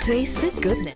Taste the goodness.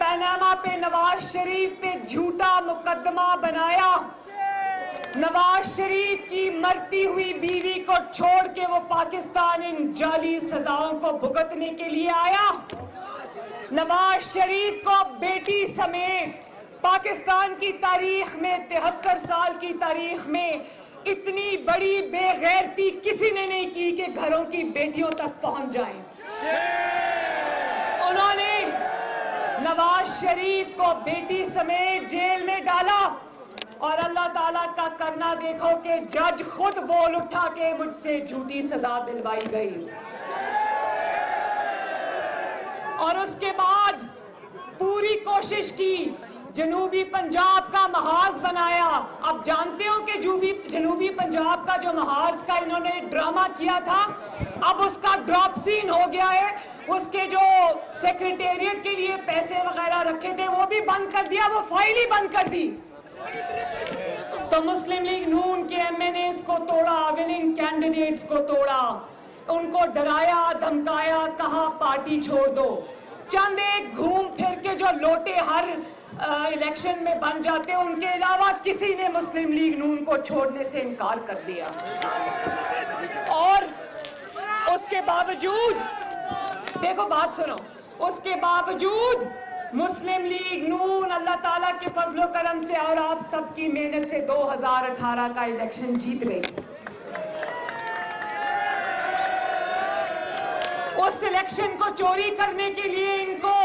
Panama پہ نواز شریف پہ جھوٹا مقدمہ بنایا. نواز شریف کی مرتی ہوئی بیوی کو چھوڑ کے وہ پاکستان ان جعلی سزاؤں کو بھگتنے کے لیے آیا. نواز شریف کو بیٹی سمیت پاکستان کی تاریخ میں 73 سال کی تاریخ میں اتنی بڑی بے غیرتی کسی نے نہیں کی کہ گھروں کی بیٹیوں تک پہنچ جائیں. انہوں نے نواز شریف کو بیٹی سمیت جیل میں ڈالا اور اللہ تعالیٰ کا کرنا دیکھو کہ جج خود بول اٹھا کہ مجھ سے جھوٹی سزا دلوائی گئی. اور اس کے بعد پوری کوشش کی, جنوبی پنجاب کا محاذ بنایا. اب جانتے ہو کہ جنوبی پنجاب کا جو محاذ کا انہوں نے ڈرامہ کیا تھا, اب اس کا ڈراپ سین ہو گیا ہے. اس کے جو سیکریٹریٹ کے لیے پیسے وغیرہ رکھے تھے وہ بھی بند کر دیا, وہ فائل ہی بند کر دی. تو مسلم لیگ نون کے ایم این ایز کو توڑا, وننگ کینڈیڈیٹس کو توڑا, ان کو ڈرایا دھمکایا, کہا پارٹی چھوڑ دو. چند ایک گھوم پھر کے جو لوٹے ہر الیکشن میں بن جاتے, ان کے علاوہ کسی نے مسلم لیگ نون کو چھوڑنے سے انکار کر دیا. اور اس کے باوجود دیکھو بات سنو, اس کے باوجود مسلم لیگ نون اللہ تعالیٰ کے فضل و کرم سے اور آپ سب کی محنت سے 2018 کا الیکشن جیت گئی. اس الیکشن کو چوری کرنے کے لیے ان کو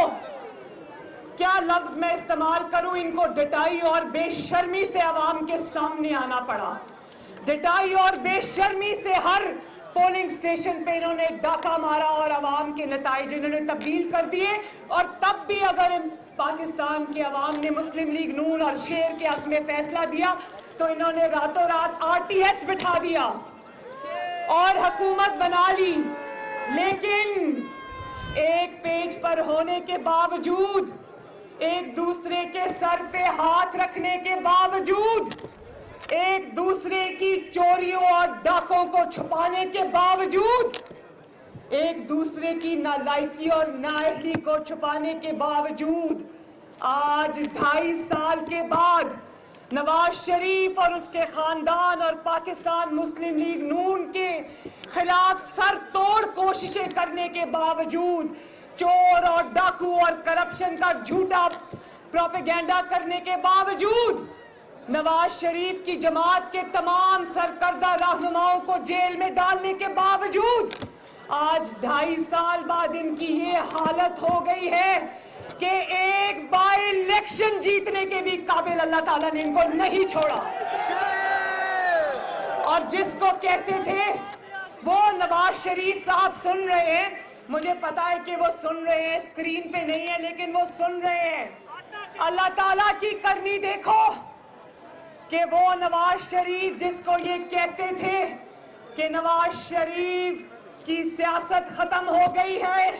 کیا لفظ میں استعمال کروں, ان کو ڈٹائی اور بے شرمی سے عوام کے سامنے آنا پڑا. ڈٹائی اور بے شرمی سے ہر پولنگ سٹیشن پہ انہوں نے ڈاکہ مارا اور عوام کے نتائج انہوں نے تبدیل کر دیے. اور تب بھی اگر پاکستان کے عوام نے مسلم لیگ نون اور شیر کے حق میں فیصلہ دیا تو انہوں نے راتوں رات RTS بٹھا دیا اور حکومت بنا لی. لیکن ایک پیج پر ہونے کے باوجود, ایک دوسرے کے سر پہ ہاتھ رکھنے کے باوجود, ایک دوسرے کی چوریوں اور ڈاکوں کو چھپانے کے باوجود, ایک دوسرے کی نالائکی اور نااہلی کو چھپانے کے باوجود, آج 2.5 سال کے بعد نواز شریف اور اس کے خاندان اور پاکستان مسلم لیگ نون کے خلاف سر توڑ کوششیں کرنے کے باوجود, چور اور ڈاکو اور کرپشن کا جھوٹا پروپیگنڈا کرنے کے باوجود, نواز شریف کی جماعت کے تمام سرکردہ رہنماؤں کو جیل میں ڈالنے کے باوجود, آج 2.5 سال بعد ان کی یہ حالت ہو گئی ہے کہ ایک بائی الیکشن جیتنے کے بھی قابل اللہ تعالیٰ نے ان کو نہیں چھوڑا. اور جس کو کہتے تھے وہ نواز شریف صاحب سن رہے ہیں, مجھے پتا ہے کہ وہ سن رہے ہیں, اسکرین پہ نہیں ہے لیکن وہ سن رہے ہیں. اللہ تعالیٰ کی کرنی دیکھو کہ وہ نواز شریف جس کو یہ کہتے تھے کہ نواز شریف کی سیاست ختم ہو گئی ہے,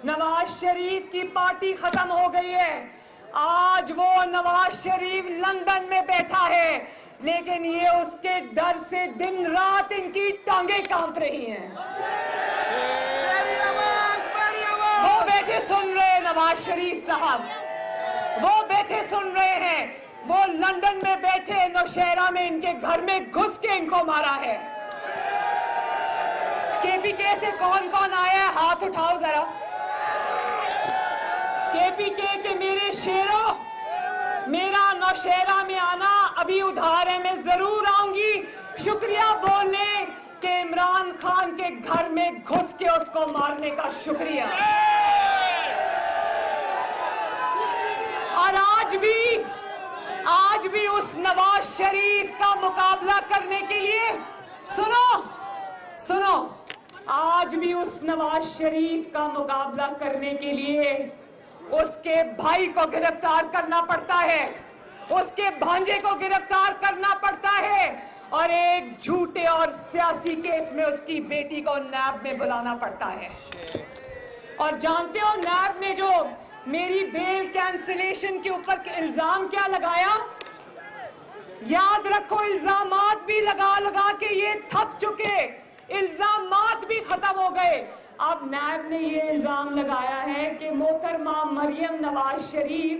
نواز شریف کی پارٹی ختم ہو گئی ہے, آج وہ نواز شریف لندن میں بیٹھا ہے لیکن یہ اس کے ڈر سے دن رات ان کی ٹانگیں کانپ رہی ہیں. وہ بیٹھے سن رہے نواز شریف صاحب, وہ بیٹھے سن رہے ہیں, وہ لندن میں بیٹھے نوشہرہ میں ان کے گھر میں گھس کے ان کو مارا ہے. KPK سے کون کون آیا ہے ہاتھ اٹھاؤ ذرا. KPK کے میرے شیروں, میرا نوشہرہ میں آنا ابھی ادھار ہے, میں ضرور آؤں گی. شکریہ بولنے کہ عمران خان کے گھر میں گھس کے اس کو مارنے کا شکریہ. اور آج بھی اس نواز شریف کا مقابلہ کرنے کے لیے, سنو, آج بھی اس نواز شریف کا مقابلہ کرنے کے لیے اس کے بھائی کو گرفتار کرنا پڑتا ہے, اس کے بھانجے کو گرفتار کرنا پڑتا ہے, اور ایک جھوٹے اور سیاسی کیس میں اس کی بیٹی کو نیب میں بلانا پڑتا ہے. اور جانتے ہو نیب نے جو میری بیل کینسلیشن کے اوپر الزام کیا لگایا؟ یاد رکھو, الزامات بھی لگا کے یہ تھک چکے, الزامات بھی ختم ہو گئے. اب نیب نے یہ الزام لگایا ہے کہ محترمہ مریم نواز شریف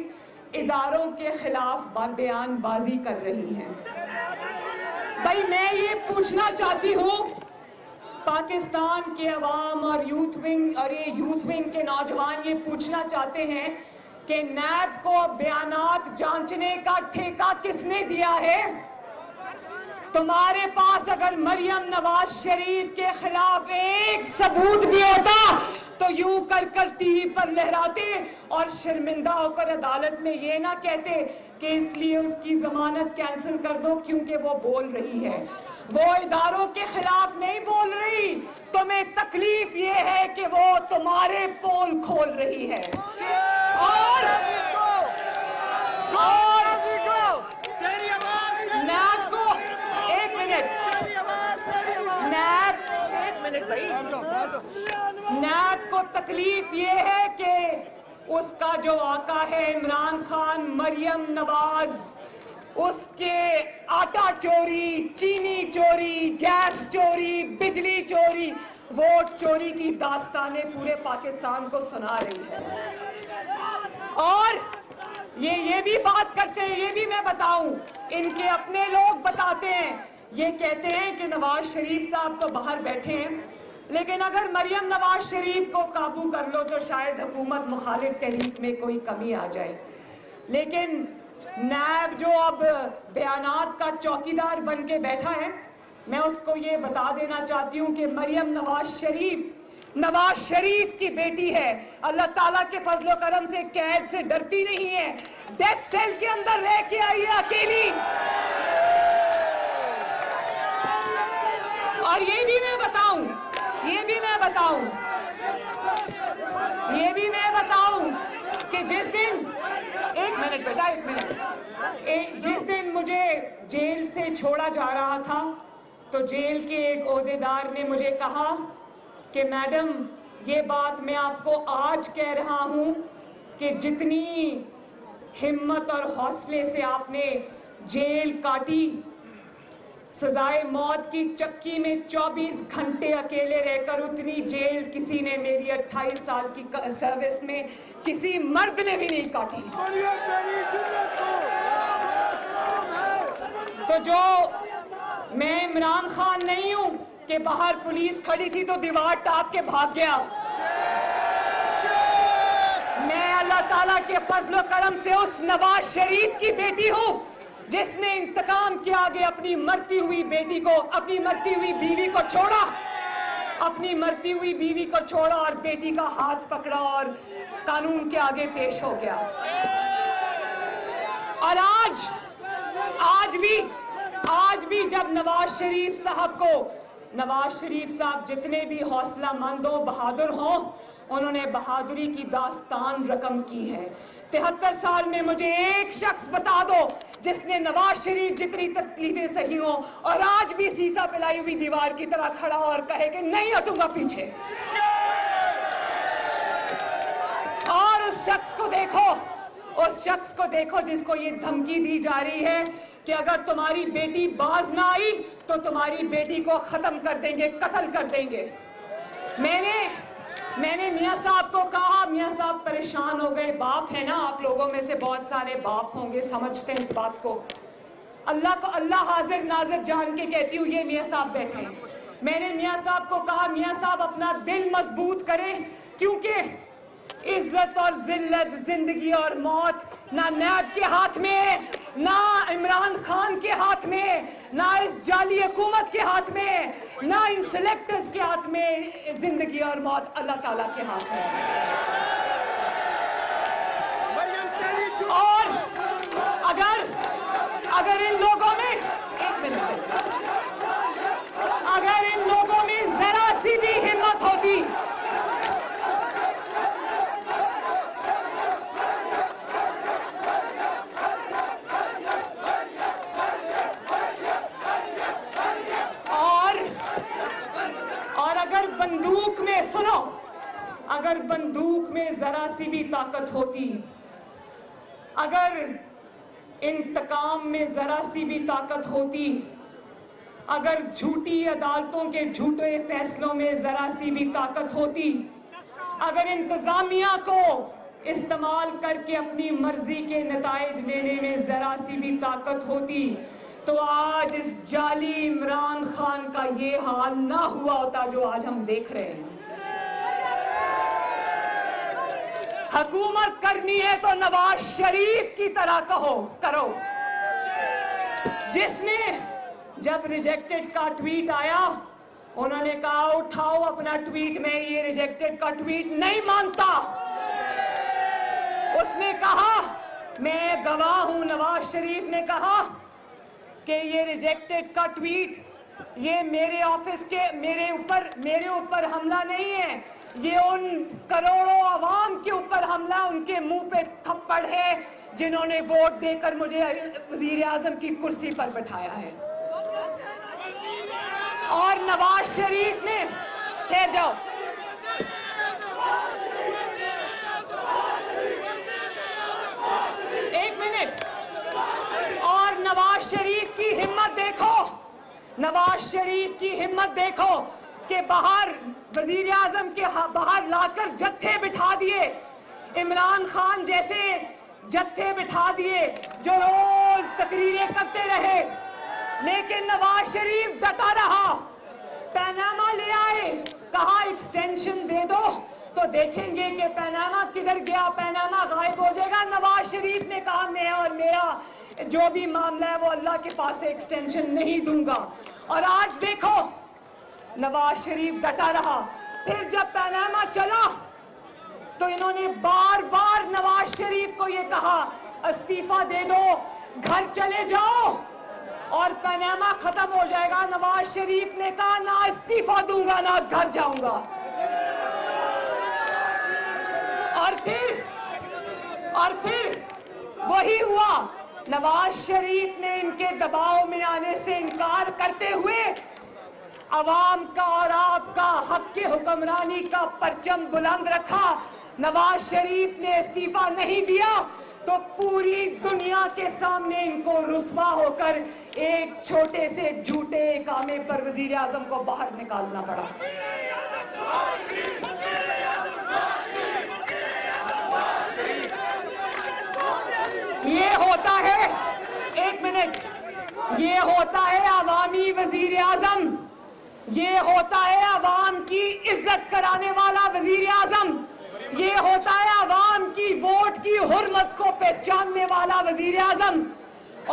اداروں کے خلاف بیان بازی کر رہی ہیں۔ بھائی میں یہ پوچھنا چاہتی ہوں، پاکستان کے عوام اور یوتھ ونگ کے نوجوان یہ پوچھنا چاہتے ہیں کہ نیب کو بیانات جانچنے کا ٹھیکہ کس نے دیا ہے؟ تمہارے پاس اگر مریم نواز شریف کے خلاف ایک ثبوت بھی ہوتا تو یوں کر ٹی وی پر لہراتے اور شرمندہ ہو کر عدالت میں یہ نہ کہتے کہ اس لیے اس کی ضمانت کینسل کر دو کیونکہ وہ بول رہی ہے۔ وہ اداروں کے خلاف نہیں بول رہی، تمہیں تکلیف یہ ہے کہ وہ تمہارے پول کھول رہی ہے۔ اور نیب کو ایک منٹ نیب کو تکلیف یہ ہے کہ اس کا جو آقا ہے عمران خان، مریم نواز، اس کے آٹا چوری، چینی چوری، گیس چوری، بجلی چوری، ووٹ چوری کی داستانیں پورے پاکستان کو سنا رہی ہے۔ اور یہ بھی بات کرتے ہیں، یہ بھی میں بتاؤں، ان کے اپنے لوگ بتاتے ہیں، یہ کہتے ہیں کہ نواز شریف صاحب تو باہر بیٹھے ہیں، لیکن اگر مریم نواز شریف کو قابو کر لو تو شاید حکومت مخالف تحریک میں کوئی کمی آ جائے۔ لیکن نیب جو اب بیانات کا چوکیدار بن کے بیٹھا ہے، میں اس کو یہ بتا دینا چاہتی ہوں کہ مریم نواز شریف کی بیٹی ہے، اللہ تعالیٰ کے فضل و کرم سے قید سے ڈرتی نہیں ہے، ڈیتھ سیل کے اندر رہ کے آئی ہے اکیلی۔ اور یہ بھی میں بتاؤں کہ جس دن جس دن مجھے جیل سے چھوڑا جا رہا تھا تو جیل کے ایک عہدیدار نے مجھے کہا کہ میڈم یہ بات میں آپ کو آج کہہ رہا ہوں کہ جتنی ہمت اور حوصلے سے آپ نے جیل کاٹی، سزائے موت کی چکی میں 24 گھنٹے اکیلے رہ کر اتنی جیل کسی نے میری 28 سال کی سروس میں کسی مرد نے بھی نہیں کاٹی۔ تو جو میں عمران خان نہیں ہوں کہ باہر پولیس کھڑی تھی تو دیوار ٹاپ کے بھاگ گیا، میں اللہ تعالیٰ کے فضل و کرم سے اس نواز شریف کی بیٹی ہوں جس نے انتقام کے آگے اپنی مرتی ہوئی بیٹی کو، اپنی مرتی ہوئی بیوی کو چھوڑا اور بیٹی کا ہاتھ پکڑا اور قانون کے آگے پیش ہو گیا۔ اور آج بھی جب نواز شریف صاحب جتنے بھی حوصلہ مند ہوں، بہادر ہوں، انہوں نے بہادری کی داستان رقم کی ہے۔ 73 سال میں مجھے ایک شخص بتا دو جس نے نواز شریف جتنی تکلیفیں سہی ہوں اور آج بھی سیسا پلائی ہوئی دیوار کی طرح کھڑا اور کہے کہ نہیں ہٹوں گا پیچھے۔ اور اس شخص کو دیکھو جس کو یہ دھمکی دی جا رہی ہے کہ اگر تمہاری بیٹی باز نہ آئی تو تمہاری بیٹی کو ختم کر دیں گے، قتل کر دیں گے۔ میں نے میاں صاحب کو کہا، میاں صاحب پریشان ہو گئے، باپ ہے نا، آپ لوگوں میں سے بہت سارے باپ ہوں گے، سمجھتے ہیں اس بات کو، اللہ حاضر ناظر جان کے کہتی ہوں، یہ میاں صاحب بیٹھے ہیں۔ میں نے میاں صاحب کو کہا میاں صاحب اپنا دل مضبوط کریں، کیونکہ عزت اور ذلت، زندگی اور موت نہ نیب کے ہاتھ میں ہے، نہ عمران خان کے ہاتھ میں، نہ اس جعلی حکومت کے ہاتھ میں، نہ ان سلیکٹرز کے ہاتھ میں، زندگی اور موت اللہ تعالیٰ کے ہاتھ میں۔ اور اگر ان لوگوں میں ذرا سی بھی ہمت ہوتی اگر بندوق میں ذرا سی بھی طاقت ہوتی، اگر انتقام میں ذرا سی بھی طاقت ہوتی اگر جھوٹی عدالتوں کے جھوٹے فیصلوں میں ذرا سی بھی طاقت ہوتی، اگر انتظامیہ کو استعمال کر کے اپنی مرضی کے نتائج لینے میں ذرا سی بھی طاقت ہوتی، تو آج اس جعلی عمران خان کا یہ حال نہ ہوا ہوتا جو آج ہم دیکھ رہے ہیں۔ حکومت کرنی ہے تو نواز شریف کی طرح کرو، جس نے جب ریجیکٹڈ کا ٹویٹ آیا انہوں نے کہا اٹھاؤ اپنا ٹویٹ، میں یہ ریجیکٹڈ کا ٹویٹ نہیں مانتا۔ اس نے کہا میں گواہ ہوں، نواز شریف نے کہا کہ یہ ریجیکٹڈ کا ٹویٹ یہ میرے آفس کے میرے اوپر حملہ نہیں ہے، یہ ان کروڑوں عوام کے اوپر حملہ، ان کے منہ پہ تھپڑ ہے جنہوں نے ووٹ دے کر مجھے وزیر اعظم کی کرسی پر بٹھایا ہے۔ اور نواز شریف نے ٹھہر جاؤ، ایک منٹ، اور نواز شریف کی ہمت دیکھو، نواز شریف کی ہمت دیکھو کہ باہر وزیر اعظم کے باہر لا کر جتھے بٹھا دیے، عمران خان جیسے جتھے بٹھا دیے جو روز تقریریں کرتے رہے، لیکن نواز شریف ڈٹا رہا۔ پیناما لے آئے، کہا ایکسٹینشن دے دو تو دیکھیں گے کہ پیناما کدھر گیا، پیناما غائب ہو جائے گا۔ نواز شریف نے کہا میں اور میرا جو بھی معاملہ ہے وہ اللہ کے پاس سے ایکسٹینشن نہیں دوں گا، اور آج دیکھو نواز شریف ڈٹا رہا۔ پھر جب پیناما چلا تو انہوں نے بار بار نواز شریف کو یہ کہا استعفیٰ دے دو، گھر چلے جاؤ اور پیناما ختم ہو جائے گا۔ نواز شریف نے کہا نہ استعفیٰ دوں گا نہ گھر جاؤں گا۔ اور پھر وہی ہوا، نواز شریف نے ان کے دباؤ میں آنے سے انکار کرتے ہوئے عوام کا اور آپ کا حق کے حکمرانی کا پرچم بلند رکھا۔ نواز شریف نے استعفیٰ نہیں دیا تو پوری دنیا کے سامنے ان کو رسوا ہو کر ایک چھوٹے سے جھوٹے اقامے پر وزیر اعظم کو باہر نکالنا پڑا۔ یہ ہوتا ہے، ایک منٹ، یہ ہوتا ہے عوامی وزیر اعظم، یہ ہوتا ہے عوام کی عزت کرانے والا وزیر اعظم، یہ ہوتا ہے عوام کی ووٹ کی حرمت کو پہچاننے والا وزیر اعظم،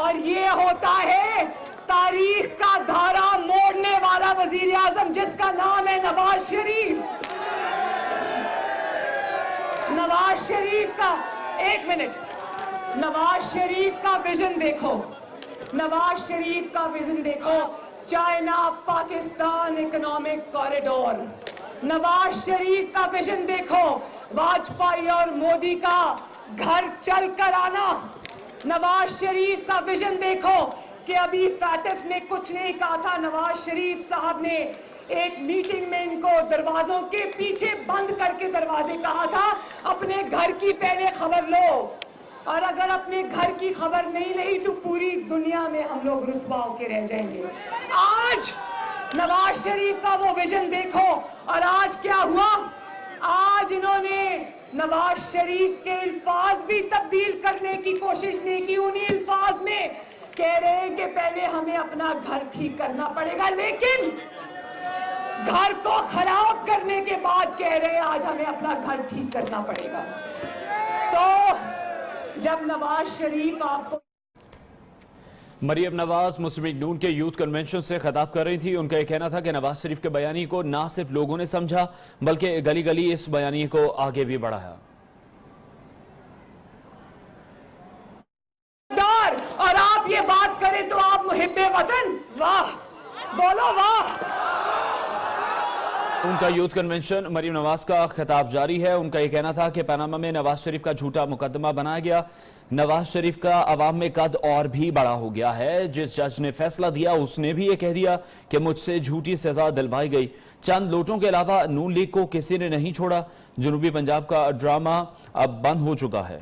اور یہ ہوتا ہے تاریخ کا دھارا موڑنے والا وزیر اعظم جس کا نام ہے نواز شریف۔ نواز شریف کا، ایک منٹ، نواز شریف کا ویژن دیکھو، نواز شریف کا ویژن دیکھو، China Pakistan economic corridor. Nawaz Sharif کا ویژن دیکھو، واجپئی اور مودی کا گھر چل کر آنا۔ نواز شریف کا ویژن دیکھو کہ ابھی فیٹف نے کچھ نہیں کہا تھا، نواز شریف صاحب نے ایک میٹنگ میں ان کو دروازوں کے پیچھے بند کر کے دروازے کہا تھا اپنے گھر کی پہلے خبر لو، اور اگر اپنے گھر کی خبر نہیں لئی تو پوری دنیا میں ہم لوگ رسوا ہو کے رہ جائیں گے۔ آج نواز شریف کا وہ ویژن دیکھو، اور آج کیا ہوا؟ آج انہوں نے نواز شریف کے الفاظ بھی تبدیل کرنے کی کوشش نہیں کی، انہی الفاظ میں کہہ رہے ہیں کہ پہلے ہمیں اپنا گھر ٹھیک کرنا پڑے گا، لیکن گھر کو خراب کرنے کے بعد کہہ رہے ہیں آج ہمیں اپنا گھر ٹھیک کرنا پڑے گا۔ تو جب نواز شریف آپ کو مریم نواز مسلم لیگ نون کے یوتھ کنونشن سے خطاب کر رہی تھی، ان کا یہ کہنا تھا کہ نواز شریف کے بیانیے کو نہ صرف لوگوں نے سمجھا بلکہ گلی گلی اس بیانیے کو آگے بھی بڑھایا۔ اور آپ یہ بات کریں تو آپ محب وطن، واہ، بولو واہ۔ ان کا یوتھ کنونشن مریم نواز کا خطاب جاری ہے۔ ان کا یہ کہنا تھا کہ پاناما میں نواز شریف کا جھوٹا مقدمہ بنایا گیا، نواز شریف کا عوام میں قد اور بھی بڑا ہو گیا ہے، جس جج نے فیصلہ دیا اس نے بھی یہ کہہ دیا کہ مجھ سے جھوٹی سزا دلوائی گئی، چند لوٹوں کے علاوہ نون لیگ کو کسی نے نہیں چھوڑا، جنوبی پنجاب کا ڈرامہ اب بند ہو چکا ہے۔